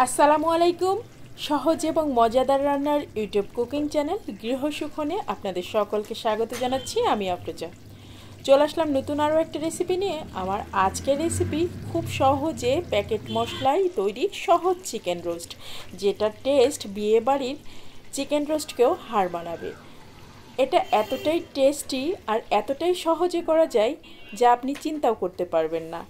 আসসালামু আলাইকুম। সহজ এবং মজাদার রান্নার ইউটিউব কুকিং চ্যানেল গৃহসুখনে আপনাদের সকলকে স্বাগত জানাচ্ছি। আমি আফরোজা চলে আসলাম নতুন আরও একটা রেসিপি নিয়ে। আমার আজকের রেসিপি খুব সহজে প্যাকেট মশলায় তৈরি সহজ চিকেন রোস্ট, যেটার টেস্ট বিয়েবাড়ির চিকেন রোস্টকেও হার মানাবে। এটা এতটাই টেস্টি আর এতটাই সহজে করা যায় যা আপনি চিন্তাও করতে পারবেন না।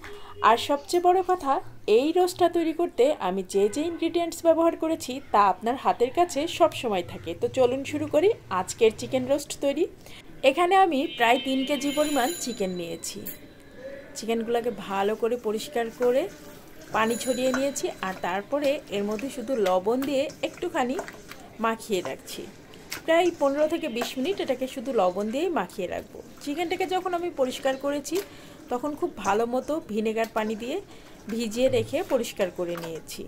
আর সবচেয়ে বড় কথা, এই রোস্টটা তৈরি করতে আমি যে ইনগ্রিডিয়েন্টস ব্যবহার করেছি তা আপনার হাতের কাছে সব সময় থাকে। তো চলুন শুরু করি আজকের চিকেন রোস্ট তৈরি। এখানে আমি প্রায় 3 কেজি পরিমাণ চিকেন নিয়েছি। চিকেনগুলোকে ভালো করে পরিষ্কার করে পানি ছড়িয়ে নিয়েছি, আর তারপরে এর মধ্যে শুধু লবণ দিয়ে একটুখানি মাখিয়ে রাখছি। প্রায় 15 থেকে 20 মিনিট এটাকে শুধু লবণ দিয়েই মাখিয়ে রাখবো। চিকেনটাকে যখন আমি পরিষ্কার করেছি তখন খুব ভালো মতো ভিনেগার পানি দিয়ে ভিজিয়ে রেখে পরিষ্কার করে নিয়েছি।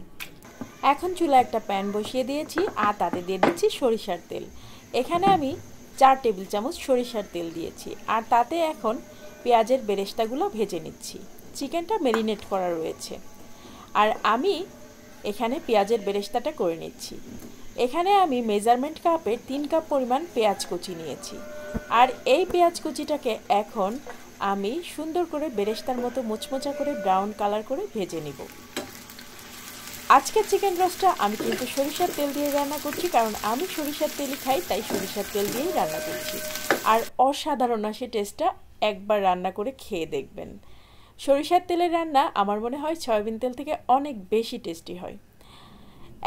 এখন চুলা একটা প্যান বসিয়ে দিয়েছি আর তাতে দিয়ে দিচ্ছি সরিষার তেল। এখানে আমি 4 টেবিল চামচ সরিষার তেল দিয়েছি, আর তাতে এখন পেঁয়াজের বেরেস্তাগুলো ভেজে নিচ্ছি। চিকেনটা ম্যারিনেট করা রয়েছে, আর আমি এখানে পেঁয়াজের বেরেস্তাটা করে নিচ্ছি। এখানে আমি মেজারমেন্ট কাপের 3 কাপ পরিমাণ পেঁয়াজ কুচি নিয়েছি, আর এই পেঁয়াজ কুচিটাকে এখন আমি সুন্দর করে বেরেস্তার মতো মুচমোচা করে ব্রাউন কালার করে ভেজে নিব। আজকের চিকেন রোস্টটা আমি কিন্তু সরিষার তেল দিয়ে রান্না করছি, কারণ আমি সরিষার তেলই খাই, তাই সরিষার তেল দিয়েই রান্না করছি। আর অসাধারণ আসে টেস্টটা, একবার রান্না করে খেয়ে দেখবেন। সরিষার তেলের রান্না আমার মনে হয় সয়াবিন তেল থেকে অনেক বেশি টেস্টি হয়।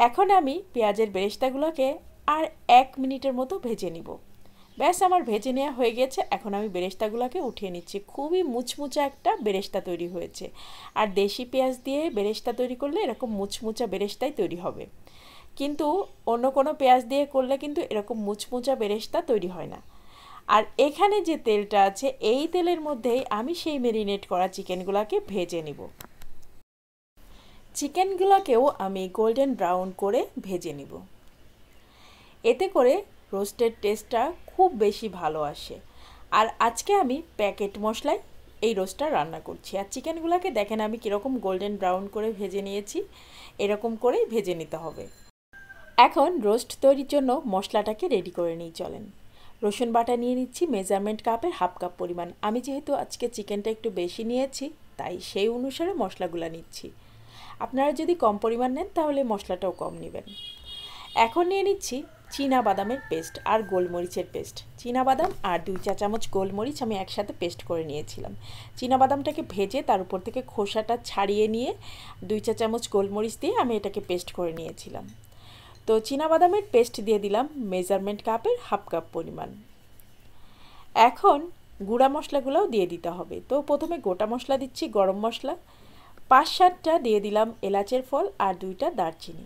এখন আমি পেঁয়াজের বেরেস্তাগুলোকে আর 1 মিনিটের মতো ভেজে নিব। ব্যাস, আমার ভেজে নেওয়া হয়ে গেছে। এখন আমি বেরেস্তাগুলোকে উঠিয়ে নিচ্ছি। খুবই মুচমুচা একটা বেরেস্তা তৈরি হয়েছে, আর দেশি পেঁয়াজ দিয়ে বেরেস্তা তৈরি করলে এরকম মুচমুচা বেরেস্তাই তৈরি হবে, কিন্তু অন্য কোনো পেঁয়াজ দিয়ে করলে কিন্তু এরকম মুচমুচা বেরেস্তা তৈরি হয় না। আর এখানে যে তেলটা আছে এই তেলের মধ্যেই আমি সেই ম্যারিনেট করা চিকেনগুলোকে ভেজে নিব। চিকেনগুলোকেও আমি গোল্ডেন ব্রাউন করে ভেজে নিব। এতে করে রোস্টের টেস্টটা খুব বেশি ভালো আসে। আর আজকে আমি প্যাকেট মশলায় এই রোস্টটা রান্না করছি। আর চিকেনগুলোকে দেখেন আমি কীরকম গোল্ডেন ব্রাউন করে ভেজে নিয়েছি, এরকম করেই ভেজে নিতে হবে। এখন রোস্ট তৈরির জন্য মশলাটাকে রেডি করে নিই, চলেন। রসুন বাটা নিয়ে নিচ্ছি মেজারমেন্ট কাপের হাফ কাপ পরিমাণ। আমি যেহেতু আজকে চিকেনটা একটু বেশি নিয়েছি তাই সেই অনুসারে মশলাগুলো নিচ্ছি। আপনারা যদি কম পরিমাণ নেন তাহলে মশলাটাও কম নেবেন। এখন নিয়ে নিচ্ছি চীনা বাদামের পেস্ট আর গোলমরিচের পেস্ট। চীনা বাদাম আর 2 চা চামচ গোলমরিচ আমি একসাথে পেস্ট করে নিয়েছিলাম। চীনা বাদামটাকে ভেজে তার উপর থেকে খোসাটা ছাড়িয়ে নিয়ে 2 চা চামচ গোলমরিচ দিয়ে আমি এটাকে পেস্ট করে নিয়েছিলাম। তো চীনা বাদামের পেস্ট দিয়ে দিলাম মেজারমেন্ট কাপের হাফ কাপ পরিমাণ। এখন গুঁড়া মশলাগুলোও দিয়ে দিতে হবে। তো প্রথমে গোটা মশলা দিচ্ছি, গরম মশলা 5-7টা দিয়ে দিলাম এলাচের ফল আর 2টা দারচিনি।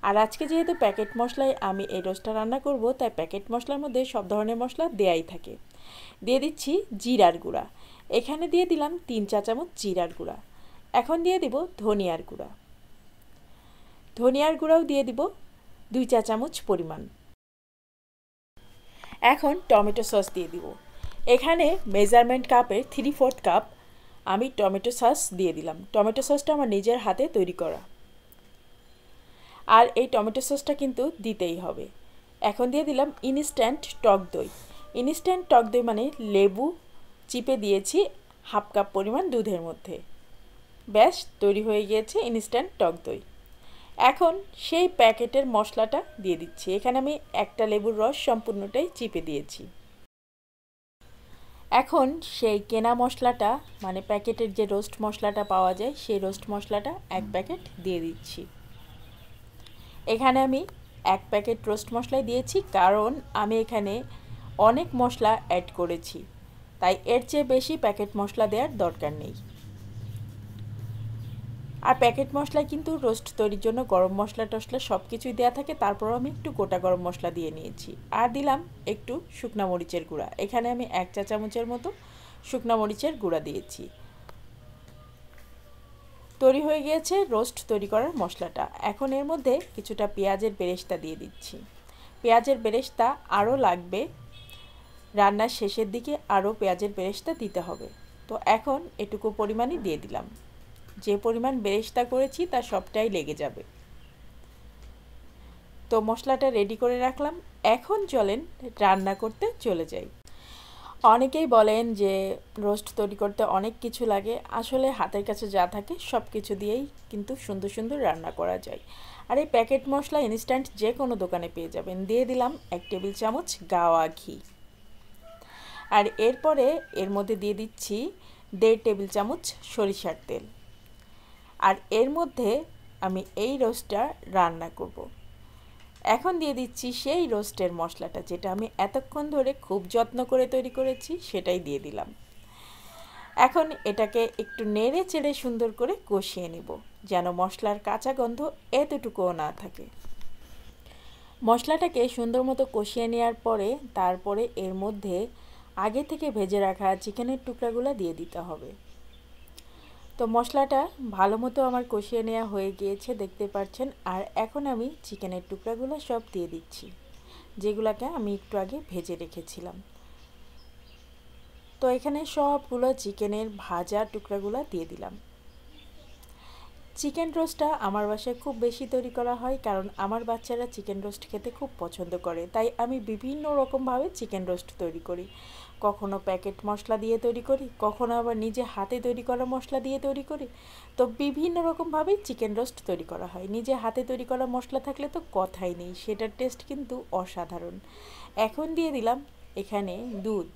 আর আজকে যেহেতু প্যাকেট মশলায় আমি এই রোস্টটা রান্না করব, তাই প্যাকেট মশলার মধ্যে সব ধরনের মশলা দেয়াই থাকে। দিয়ে দিচ্ছি জিরার গুঁড়া। এখানে দিয়ে দিলাম 3 চা চামচ জিরার গুঁড়া। এখন দিয়ে দিব ধনিয়ার গুঁড়া। ধনিয়ার গুঁড়াও দিয়ে দিব 2 চা চামচ পরিমাণ। এখন টমেটো সস দিয়ে দিব। এখানে মেজারমেন্ট কাপের 3/4 কাপ আমি টমেটো সস দিয়ে দিলাম। টমেটো সসটা আমার নিজের হাতে তৈরি করা, আর এই টমেটো সসটা কিন্তু দিতেই হবে। এখন দিয়ে দিলাম ইনস্ট্যান্ট টক দই। ইনস্ট্যান্ট টক দই মানে লেবু চিপে দিয়েছি হাফ কাপ পরিমাণ দুধের মধ্যে। ব্যাস, তৈরি হয়ে গিয়েছে ইনস্ট্যান্ট টক দই। এখন সেই প্যাকেটের মশলাটা দিয়ে দিচ্ছি। এখানে আমি একটা লেবুর রস সম্পূর্ণটাই চিপে দিয়েছি। এখন সেই কেনা মশলাটা মানে প্যাকেটের যে রোস্ট মশলাটা পাওয়া যায় সেই রোস্ট মশলাটা 1 প্যাকেট দিয়ে দিচ্ছি। এখানে আমি 1 প্যাকেট রোস্ট মশলাই দিয়েছি, কারণ আমি এখানে অনেক মশলা অ্যাড করেছি, তাই এর চেয়ে বেশি প্যাকেট মশলা দেওয়ার দরকার নেই। আর প্যাকেট মশলায় কিন্তু রোস্ট তৈরির জন্য গরম মশলা টশলা সব কিছুই দেওয়া থাকে, তারপরও আমি একটু গোটা গরম মশলা দিয়ে নিয়েছি। আর দিলাম একটু শুকনা মরিচের গুঁড়া। এখানে আমি 1 চা চামচের মতো শুকনা মরিচের গুঁড়া দিয়েছি। তৈরি হয়ে গিয়েছে রোস্ট তৈরি করার মশলাটা। এখন এর মধ্যে কিছুটা পেঁয়াজের বেরেস্তা দিয়ে দিচ্ছি। পেঁয়াজের বেরেস্তা আরও লাগবে, রান্নার শেষের দিকে আরও পেঁয়াজের বেরেস্তা দিতে হবে। তো এখন এটুকু পরিমাণই দিয়ে দিলাম। যে পরিমাণ বেরেস্তা করেছি তা সবটাই লেগে যাবে। তো মশলাটা রেডি করে রাখলাম, এখন চলেন রান্না করতে চলে যাই। অনেকেই বলেন যে রোস্ট তৈরি করতে অনেক কিছু লাগে, আসলে হাতের কাছে যা থাকে সব কিছু দিয়েই কিন্তু সুন্দর সুন্দর রান্না করা যায়। আর এই প্যাকেট মশলা ইনস্ট্যান্ট যে কোনো দোকানে পেয়ে যাবেন। দিয়ে দিলাম 1 টেবিল চামচ গাওয়া ঘি, আর এরপরে এর মধ্যে দিয়ে দিচ্ছি 1.5 টেবিল চামচ সরিষার তেল। আর এর মধ্যে আমি এই রোস্টটা রান্না করব। এখন দিয়ে দিচ্ছি সেই রোস্টের মশলাটা, যেটা আমি এতক্ষণ ধরে খুব যত্ন করে তৈরি করেছি, সেটাই দিয়ে দিলাম। এখন এটাকে একটু নেড়ে চেড়ে সুন্দর করে কষিয়ে নিব, যেন মশলার কাঁচা গন্ধ এতটুকুও না থাকে। মশলাটাকে সুন্দর মতো কষিয়ে নেওয়ার পরে তারপরে এর মধ্যে আগে থেকে ভেজে রাখা চিকেনের টুকরাগুলো দিয়ে দিতে হবে। তো মশলাটা ভালো মতো আমার কষিয়ে নেওয়া হয়ে গিয়েছে, দেখতে পাচ্ছেন। আর এখন আমি চিকেনের টুকরাগুলো সব দিয়ে দিচ্ছি, যেগুলোকে আমি একটু আগে ভেজে রেখেছিলাম। তো এখানে সবগুলো চিকেনের ভাজা টুকরাগুলো দিয়ে দিলাম। চিকেন রোস্টটা আমার বাসায় খুব বেশি তৈরি করা হয়, কারণ আমার বাচ্চারা চিকেন রোস্ট খেতে খুব পছন্দ করে। তাই আমি বিভিন্ন রকমভাবে চিকেন রোস্ট তৈরি করি। কখনো প্যাকেট মশলা দিয়ে তৈরি করি, কখনো আবার নিজে হাতে তৈরি করা মশলা দিয়ে তৈরি করি। তো বিভিন্ন রকমভাবেই চিকেন রোস্ট তৈরি করা হয়। নিজে হাতে তৈরি করা মশলা থাকলে তো কথাই নেই, সেটার টেস্ট কিন্তু অসাধারণ। এখন দিয়ে দিলাম এখানে দুধ,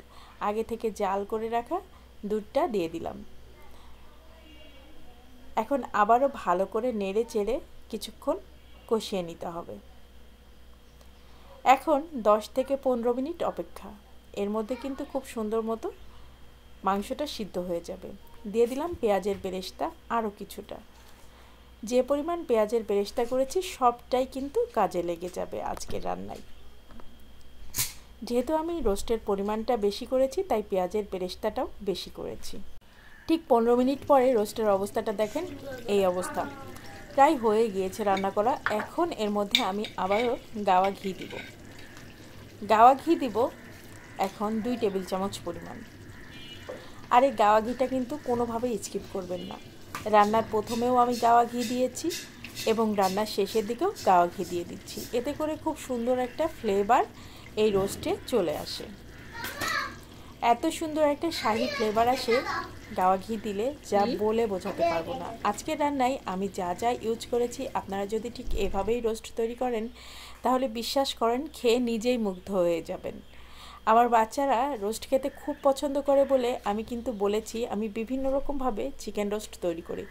আগে থেকে জাল করে রাখা দুধটা দিয়ে দিলাম। এখন আবারও ভালো করে নেড়ে চেড়ে কিছুক্ষণ কষিয়ে নিতে হবে। এখন 10 থেকে 15 মিনিট অপেক্ষা, এর মধ্যে কিন্তু খুব সুন্দর মতো মাংসটা সিদ্ধ হয়ে যাবে। দিয়ে দিলাম পেঁয়াজের বেরেস্তা আরও কিছুটা। যে পরিমাণ পেঁয়াজের বেরেস্তা করেছি সবটাই কিন্তু কাজে লেগে যাবে আজকের রান্নায়। যেহেতু আমি রোস্টের পরিমাণটা বেশি করেছি, তাই পেঁয়াজের বেরেস্তাটাও বেশি করেছি। ঠিক 15 মিনিট পরে রোস্টের অবস্থাটা দেখেন, এই অবস্থা। প্রায় হয়ে গিয়েছে রান্না করা। এখন এর মধ্যে আমি আবারও গাওয়া ঘি দিব। গাওয়া ঘি দিব এখন 2 টেবিল চামচ পরিমাণ। আর এই গাওয়া ঘিটা কিন্তু কোনোভাবেই স্কিপ করবেন না। রান্নার প্রথমেও আমি গাওয়া ঘি দিয়েছি এবং রান্নার শেষের দিকেও গাওয়া ঘি দিয়ে দিচ্ছি। এতে করে খুব সুন্দর একটা ফ্লেভার এই রোস্টে চলে আসে। এত সুন্দর একটা শাহি ফ্লেভার আসে গাওয়া ঘি দিলে, যা বলে বোঝাতে পারবো না। আজকের রান্নায় আমি যা যা ইউজ করেছি, আপনারা যদি ঠিক এভাবেই রোস্ট তৈরি করেন তাহলে বিশ্বাস করেন খেয়ে নিজেই মুগ্ধ হয়ে যাবেন। আমার বাচ্চারা রোস্ট খেতে খুব পছন্দ করে বলে আমি কিন্তু বলেছি আমি বিভিন্ন রকমভাবে চিকেন রোস্ট তৈরি করি।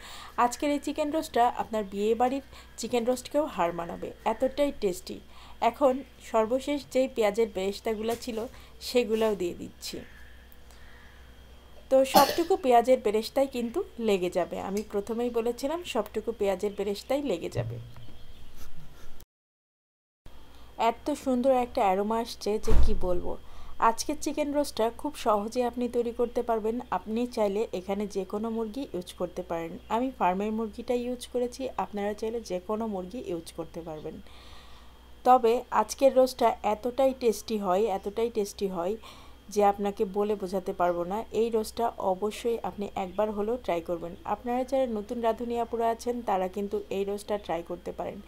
আজকের এই চিকেন রোস্টটা আপনার বিয়েবাড়ির চিকেন রোস্টকেও হার মানাবে, এতটাই টেস্টি। এখন সর্বশেষ যেই পেঁয়াজের বেরেস্তাগুলো ছিল সেগুলোও দিয়ে দিচ্ছি। তো সবটুকু পেঁয়াজের বেরেস্তাই কিন্তু লেগে যাবে, আমি প্রথমেই বলেছিলাম সবটুকু পেঁয়াজের বেরেস্তাই লেগে যাবে। এত সুন্দর একটা অ্যারোমা আসছে যে কি বলবো। আজকের চিকেন রোস্টটা খুব সহজে আপনি তৈরি করতে পারবেন। আপনি চাইলে এখানে যে কোনো মুরগি ইউজ করতে পারেন। আমি ফার্মের মুরগিটা ইউজ করেছি, আপনারা চাইলে যে কোনো মুরগি ইউজ করতে পারবেন। তবে আজকের রোস্টটা এতটাই টেস্টি হয় যে আপনাকে বলে বোঝাতে পারবো না। এই রোস্টটা অবশ্যই আপনি একবার হলেও ট্রাই করবেন। আপনারা যারা নতুন রাঁধুনি আপুরা আছেন তারা কিন্তু এই রোস্টটা ট্রাই করতে পারেন।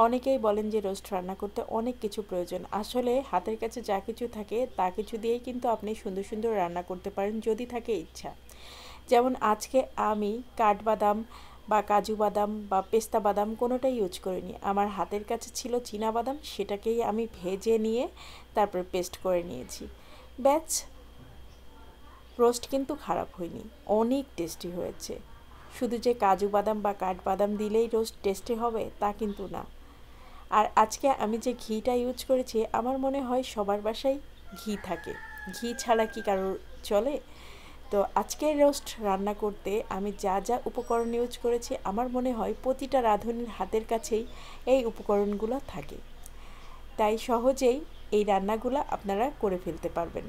অনেকেই বলেন যে রোস্ট রান্না করতে অনেক কিছু প্রয়োজন, আসলে হাতের কাছে যা কিছু থাকে তা কিছু দিয়েই কিন্তু আপনি সুন্দর সুন্দর রান্না করতে পারেন, যদি থাকে ইচ্ছা। যেমন আজকে আমি কাঠবাদাম বা কাজু বাদাম বা পেস্তা বাদাম কোনোটাই ইউজ করিনি। আমার হাতের কাছে ছিল চীনা বাদাম, সেটাকেই আমি ভেজে নিয়ে তারপর পেস্ট করে নিয়েছি। ব্যাচ, রোস্ট কিন্তু খারাপ হয়নি, অনেক টেস্টি হয়েছে। শুধু যে কাজু বাদাম বা কাঠবাদাম দিলেই রোস্ট টেস্টি হবে তা কিন্তু না। আর আজকে আমি যে ঘিটা ইউজ করেছি, আমার মনে হয় সবার বাসায় ঘি থাকে, ঘি ছাড়া কি কারোর চলে? তো আজকের রোস্ট রান্না করতে আমি যা যা উপকরণ ইউজ করেছি, আমার মনে হয় প্রতিটা রাঁধুনির হাতের কাছেই এই উপকরণগুলো থাকে, তাই সহজেই এই রান্নাগুলো আপনারা করে ফেলতে পারবেন।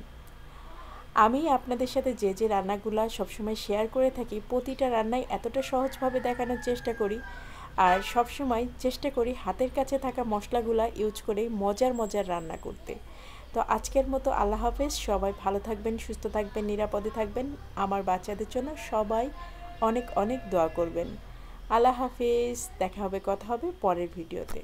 আমি আপনাদের সাথে যে যে রান্নাগুলো সবসময় শেয়ার করে থাকি, প্রতিটা রান্নাই এতটা সহজভাবে দেখানোর চেষ্টা করি, আর সবসময় চেষ্টা করি হাতের কাছে থাকা মশলাগুলো ইউজ করে মজার রান্না করতে। তো আজকের মতো আল্লাহ হাফেজ। সবাই ভালো থাকবেন, সুস্থ থাকবেন, নিরাপদে থাকবেন। আমার বাচ্চাদের জন্য সবাই অনেক অনেক দোয়া করবেন। আল্লাহ হাফিজ। দেখা হবে, কথা হবে পরের ভিডিওতে।